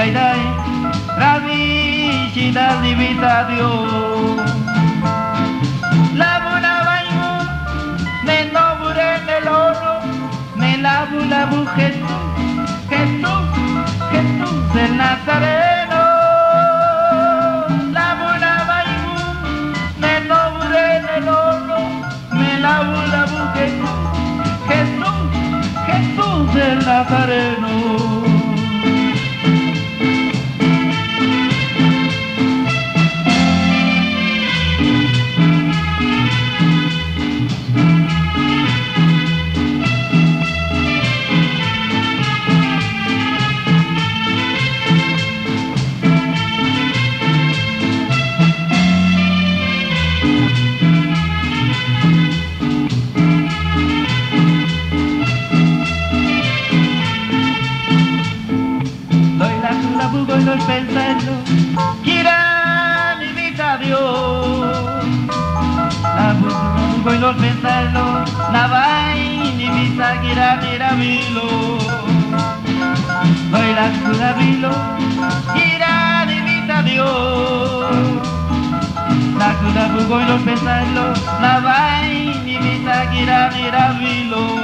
dai dai, ravicina divita Dios. La buena baño, me nombre en el oro, me lavo la mujer, Jesús, Jesús el Nazareno. La buena baño, me nombre en el oro, me lavo la mujer, Jesús, Jesús el Nazareno. Y los pensando, gira mi vida Dios. La bugo y los pensando, la vai mi vida gira miravilo. Hoy la cura vilo, gira mi vida Dios. La cura bugo y los pensando, la vai mi vida gira miravilo.